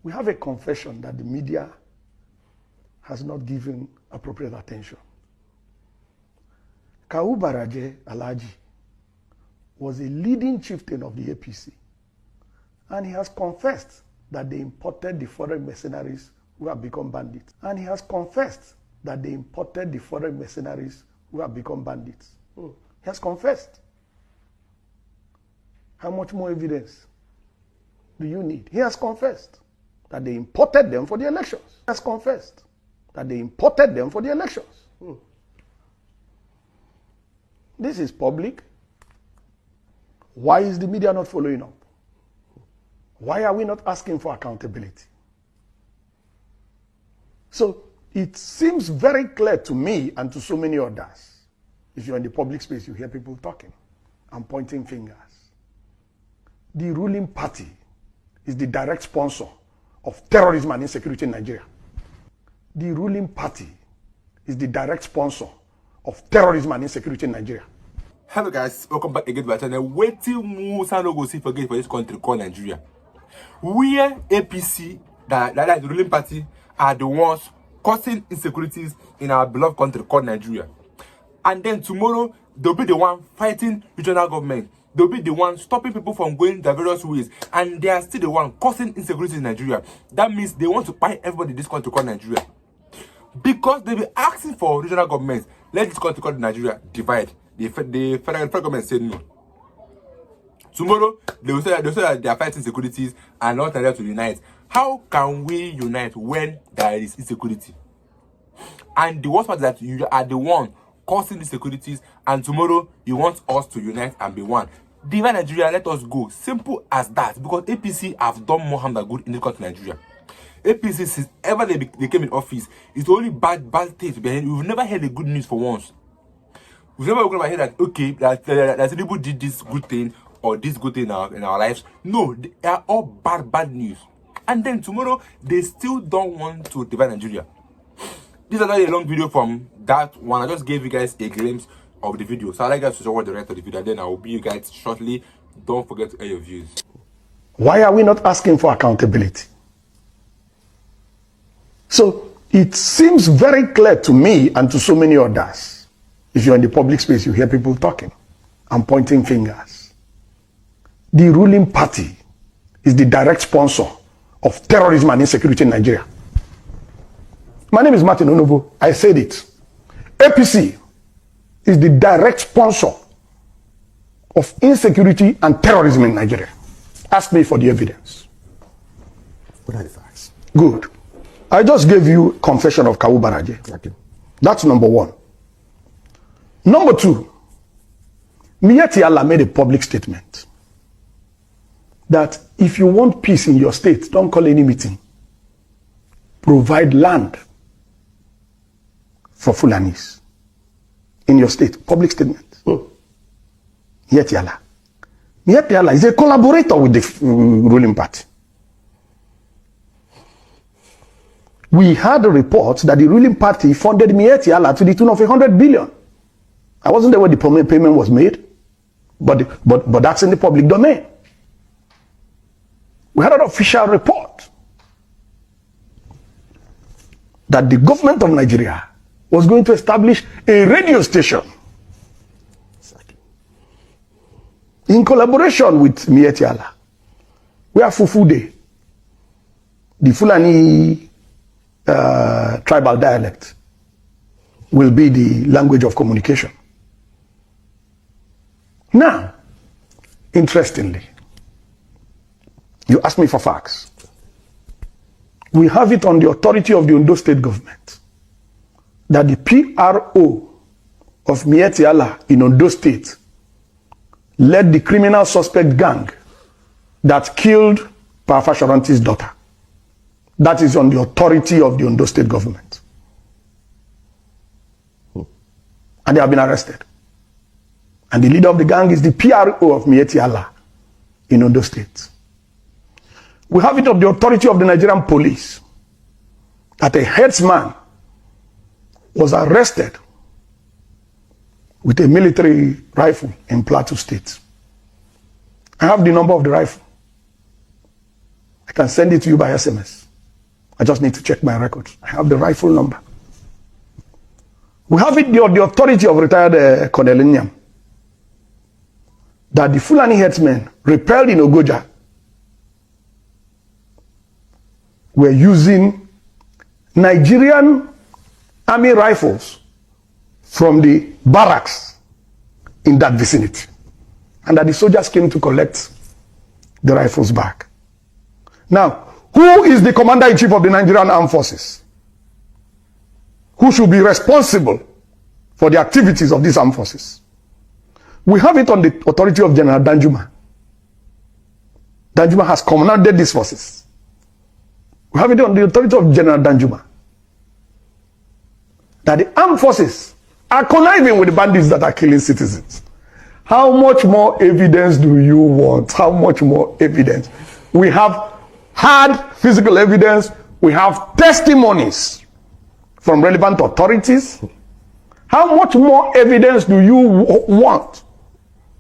We have a confession that the media has not given appropriate attention. Kawu Baraje Alhaji was a leading chieftain of the APC, and he has confessed that they imported the foreign mercenaries who have become bandits. And he has confessed that they imported the foreign mercenaries who have become bandits. He has confessed. How much more evidence do you need? He has confessed that they imported them for the elections. He has confessed that they imported them for the elections. This is public. Why is the media not following up? Why are we not asking for accountability? So it seems very clear to me and to so many others. If you're in the public space, you hear people talking and pointing fingers. The ruling party is the direct sponsor of terrorism and insecurity in Nigeria. The ruling party is the direct sponsor of terrorism and insecurity in Nigeria. Hello guys, welcome back again to my channel. Wait till Musa no go see forget for this country called Nigeria. Where APC, that the ruling party, are the ones causing insecurities in our beloved country called Nigeria. And then tomorrow, they'll be the one fighting regional government. They'll be the one stopping people from going their various ways. And they are still the one causing insecurity in Nigeria. That means they want to buy everybody in this country called Nigeria. Because they'll be asking for regional governments. Let this country called Nigeria divide. The federal government said no. Tomorrow, they will say that they are fighting insecurities and not Nigeria to unite. How can we unite when there is insecurity? And the worst part is that you are the one causing insecurities, and tomorrow you want us to unite and be one. Divide Nigeria, let us go. Simple as that. Because APC have done more harm than good in this country, Nigeria. APC, since ever they came in office, it's only bad things behind. We've never heard the good news for once. We've never heard that, okay, that people did this good thing or this good thing in our lives. No, they are all bad news. And then tomorrow, they still don't want to divide Nigeria. This is not a long video from that one. I just gave you guys a glimpse of the video. So I'd like you guys to watch the rest of the video, and then I will be you guys shortly. Don't forget to air your views. Why are we not asking for accountability? So it seems very clear to me and to so many others. If you're in the public space, you hear people talking and pointing fingers. The ruling party is the direct sponsor of terrorism and insecurity in Nigeria. My name is Martin Onovo. I said it. APC is the direct sponsor of insecurity and terrorism in Nigeria. Ask me for the evidence. What are the facts? Good. I just gave you confession of Kawu Baraje. Okay. That's number one. Number two, Miyetti Allah made a public statement that if you want peace in your state, don't call any meeting. Provide land for Fulanis in your state. Public statement. Miyetti Allah. Miyetti Allah is a collaborator with the ruling party. We had a report that the ruling party funded Miyetti Allah to the tune of 100 billion. I wasn't there when the payment was made, but that's in the public domain. We had an official report that the government of Nigeria was going to establish a radio station in collaboration with Miyetti Allah, where Fufude, the Fulani tribal dialect, will be the language of communication. Now, interestingly, you asked me for facts. We have it on the authority of the Ondo state government that the PRO of Miyetti Allah in Ondo state led the criminal suspect gang that killed Parafa Shoranti's daughter. That is on the authority of the Ondo state government. And they have been arrested. And the leader of the gang is the PRO of Miyetti Allah in Ondo State. We have it of the authority of the Nigerian police that a headsman was arrested with a military rifle in Plateau State. I have the number of the rifle. I can send it to you by SMS. I just need to check my records. I have the rightful number. We have it, the authority of retired Colonel Nnamdi, that the Fulani headsmen repelled in Ogoja were using Nigerian army rifles from the barracks in that vicinity, and that the soldiers came to collect the rifles back. Now, who is the commander-in-chief of the Nigerian Armed Forces? Who should be responsible for the activities of these armed forces? We have it on the authority of General Danjuma. Danjuma has commanded these forces. We have it on the authority of General Danjuma, that the armed forces are conniving with the bandits that are killing citizens. How much more evidence do you want? How much more evidence? We have hard physical evidence. We have testimonies from relevant authorities. How much more evidence do you want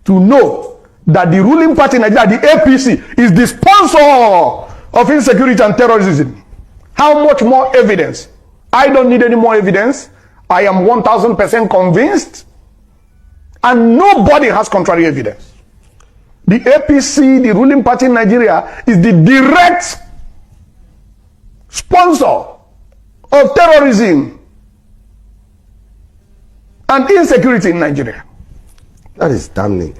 to know that the ruling party in Nigeria, the APC, is the sponsor of insecurity and terrorism? How much more evidence? I don't need any more evidence. I am 1000% convinced, and nobody has contrary evidence. The APC, the ruling party in Nigeria, is the direct sponsor of terrorism and insecurity in Nigeria. That is damning.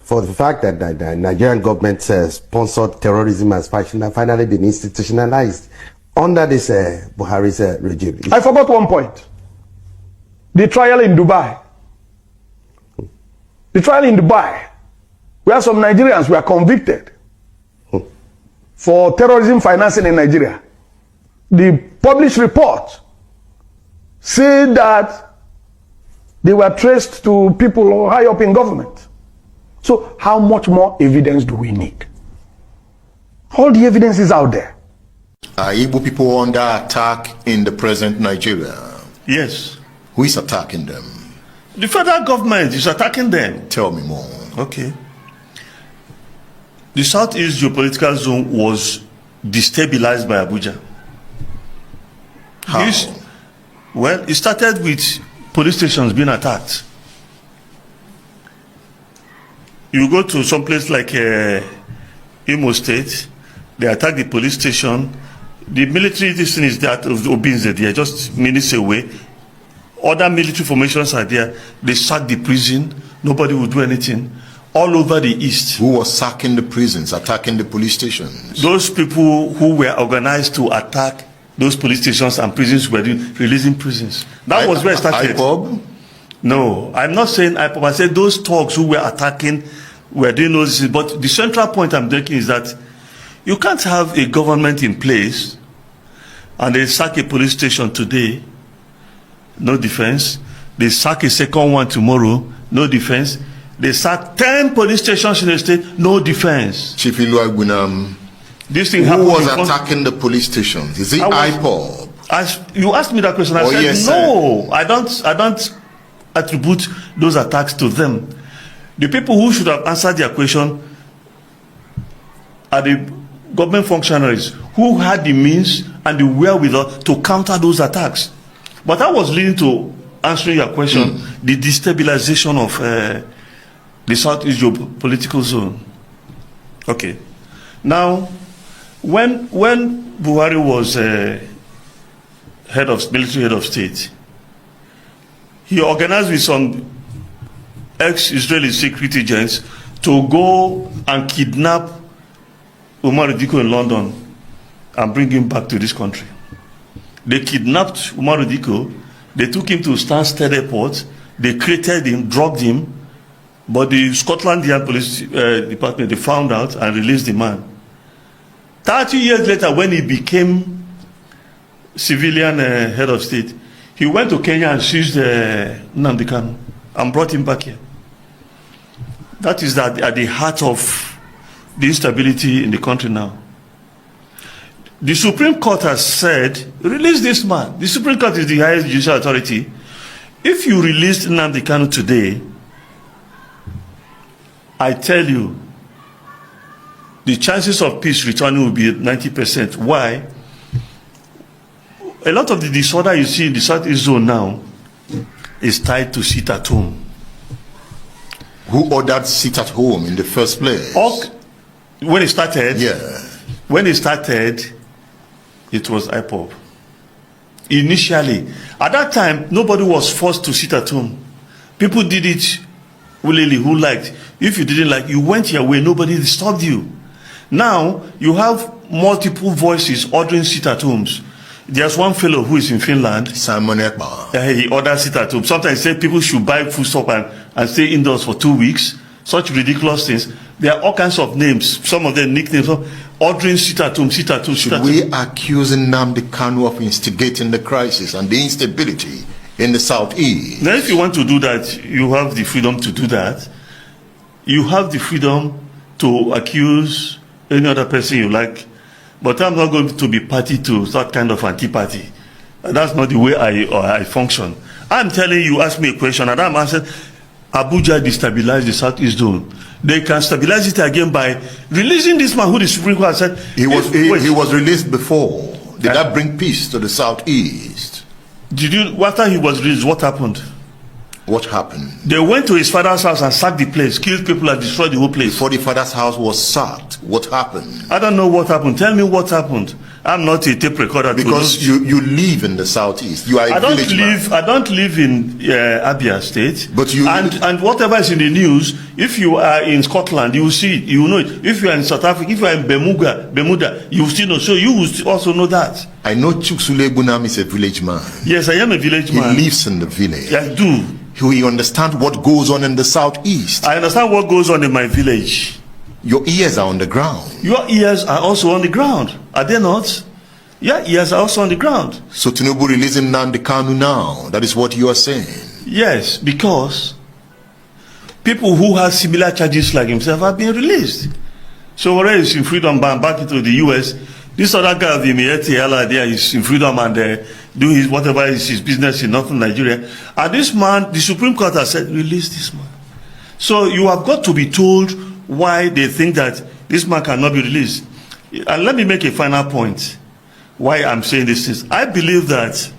For the fact that the Nigerian government sponsored terrorism has finally been institutionalized under this Buhari's regime. I forgot one point. The trial in Dubai. The trial in Dubai, where some Nigerians were convicted for terrorism financing in Nigeria. The published report said that they were traced to people high up in government. So how much more evidence do we need? All the evidence is out there. Are Igbo people under attack in the present Nigeria? Yes. Who is attacking them? The federal government is attacking them. Tell me more. Okay. The Southeast geopolitical zone was destabilized by Abuja. How? Well, it started with police stations being attacked. You go to some place like Imo State, they attack the police station. The military, this thing is that of the Obinze, they are just minutes away. Other military formations are there. They sack the prison. Nobody will do anything. All over the east. Who was sacking the prisons, attacking the police stations? Those people who were organized to attack those police stations and prisons were releasing prisons. That was where it started. IPOB? No, I'm not saying IPOB. I said those thugs who were attacking were doing those things. But the central point I'm making is that you can't have a government in place and they sack a police station today, no defense. They sack a second one tomorrow, no defense. They sack 10 police stations in the state, no defense. Chief Iluagbunam, This thing who happened. was attacking the police stations? Is it IPOB? You asked me that question. I said yes, no. I don't attribute those attacks to them. The people who should have answered their question are the government functionaries who had the means and the wherewithal to counter those attacks. But that was leading to answering your question, the destabilization of the Southeast geopolitical zone. Okay. Now, when Buhari was military head of state, he organized with some ex-Israeli security agents to go and kidnap Umar Diko in London and bring him back to this country. They kidnapped Umar Diko, they took him to Stansted Airport, they created him, drugged him, but the Scotland Yard Police Department, they found out and released the man. 30 years later, when he became civilian head of state, he went to Kenya and seized Nnamdi Kanu and brought him back here. That is at the heart of the instability in the country now. The Supreme Court has said, release this man. The Supreme Court is the highest judicial authority. If you released Nnamdi Kanu today, I tell you, the chances of peace returning will be 90%. Why? A lot of the disorder you see in the Southeast zone now is tied to sit at home. Who ordered sit at home in the first place? When it started, Yeah. when it started, it was IPOB. Initially, at that time, nobody was forced to sit at home. People did it willingly, who liked. If you didn't like, you went your way, nobody disturbed you. Now, you have multiple voices ordering sit at homes. There's one fellow who is in Finland. Simon Ekpa. He orders sit at home. Sometimes he said people should buy food stuff and stay indoors for 2 weeks. Such ridiculous things. There are all kinds of names. Some of them nicknames. Ordering sit at home, sit at home, sit at home. We accuse Nnamdi Kanu of instigating the crisis and the instability in the Southeast. Now, if you want to do that, you have the freedom to do that. You have the freedom to accuse any other person you like. But I'm not going to be party to that kind of antipathy. That's not the way I function. I'm telling you, ask me a question, and I'm answering. Abuja destabilized the Southeast zone. They can stabilize it again by releasing this man who the Supreme Court said He was released before. Did that bring peace to the Southeast? After he was released, what happened? What happened? They went to his father's house and sacked the place, killed people and destroyed the whole place. Before the father's house was sacked, what happened? I don't know what happened. Tell me what happened. I'm not a tape recorder. Because you live in the Southeast. You are a village man. I don't live in Abia State. But you and whatever is in the news, if you are in Scotland, you will see it. You will know it. If you are in South Africa, if you are in Bermuda, you will still know. So you will also know that. I know Chuksule Bunam is a village man. Yes, I am a village man. He lives in the village. I do. He understands what goes on in the Southeast. I understand what goes on in my village. Your ears are on the ground. Your ears are also on the ground. Are they not? Your ears are also on the ground. So Tinubu releasing Nnamdi Kanu now. That is what you are saying. Yes, because people who have similar charges like himself have been released. So whereas he's in freedom bound back into the US, this other guy of the Mieti there is in freedom and do his whatever is his business in northern Nigeria. And this man, the Supreme Court has said, release this man. So you have got to be told why they think that this man cannot be released. And let me make a final point why I'm saying this things. I believe that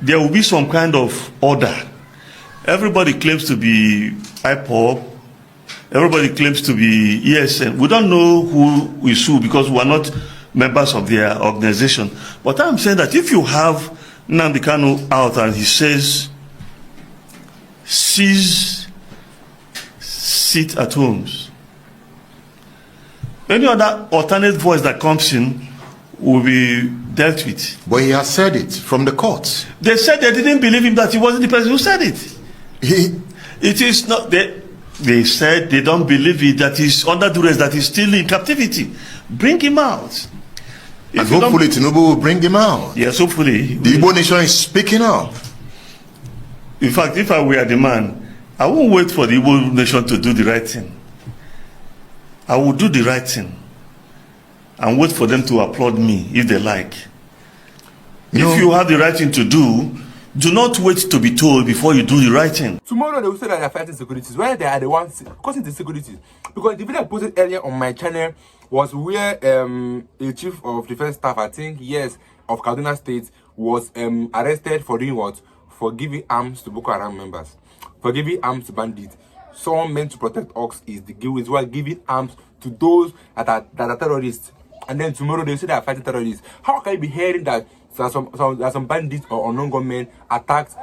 there will be some kind of order. Everybody claims to be IPOB. Everybody claims to be ESN. We don't know who is who because we are not members of their organization. But I'm saying that if you have Nnamdi Kanu out and he says, cease sit at homes, any other alternate voice that comes in will be dealt with. But he has said it from the courts. They said they didn't believe him, that he wasn't the person who said it. It is not, they said they don't believe it, that he's under duress, that he's still in captivity. Bring him out. And hopefully Tinubu will bring him out. Yes, hopefully. The Igbo nation is speaking up. In fact, if I were the man, I won't wait for the Igbo nation to do the right thing. I will do the right thing and wait for them to applaud me if they like. If you have the right thing to do not wait to be told before you do the right thing. Tomorrow they will say that they are fighting securities. Where they are the ones causing the securities. Because the video I posted earlier on my channel was where a chief of defense staff, I think, yes, of Kaduna State, was arrested for doing what? For giving arms to Boko Haram members. For giving arms to bandits. Someone meant to protect us is the guilt is while giving arms to those that are terrorists. And then tomorrow they say they are fighting terrorists. How can you be hearing that some bandits or unknown gunmen attacked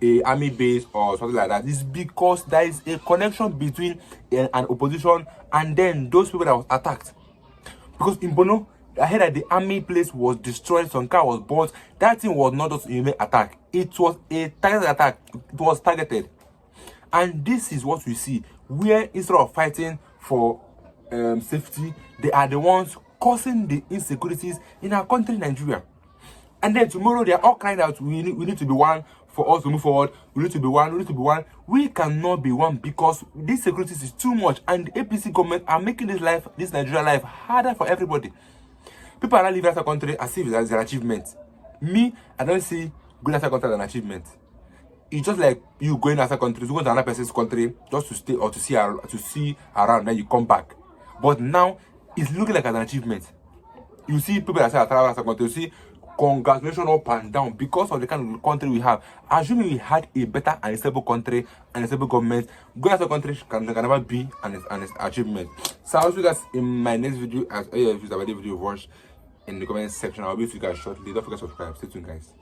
a army base or something like that? It's because there is a connection between an opposition and then those people that was attacked. Because in Bono, I heard that the army place was destroyed, some car was burnt. That thing was not just a human attack. It was a targeted attack. It was targeted. And this is what we see, where instead of fighting for safety, they are the ones causing the insecurities in our country, Nigeria. And then tomorrow, they are all crying out, we need to be one for us to move forward. We need to be one, we need to be one. We cannot be one because this securities is too much. And the APC government are making this Nigeria life harder for everybody. People are not living outside country as if it's an achievement. Me, I don't see going outside country as an achievement. It's just like you going outside country, you go to another person's country just to stay or to see around, then you come back. But now it's looking like an achievement. You see people that say as a country, you see congratulations up and down because of the kind of country we have. Assuming we had a better and stable country and a stable government, going as a country can never be an achievement. So I'll see you guys in my next video. As if it's about the video watch in the comment section. I'll be with you guys shortly. Don't forget to subscribe. Stay tuned, guys.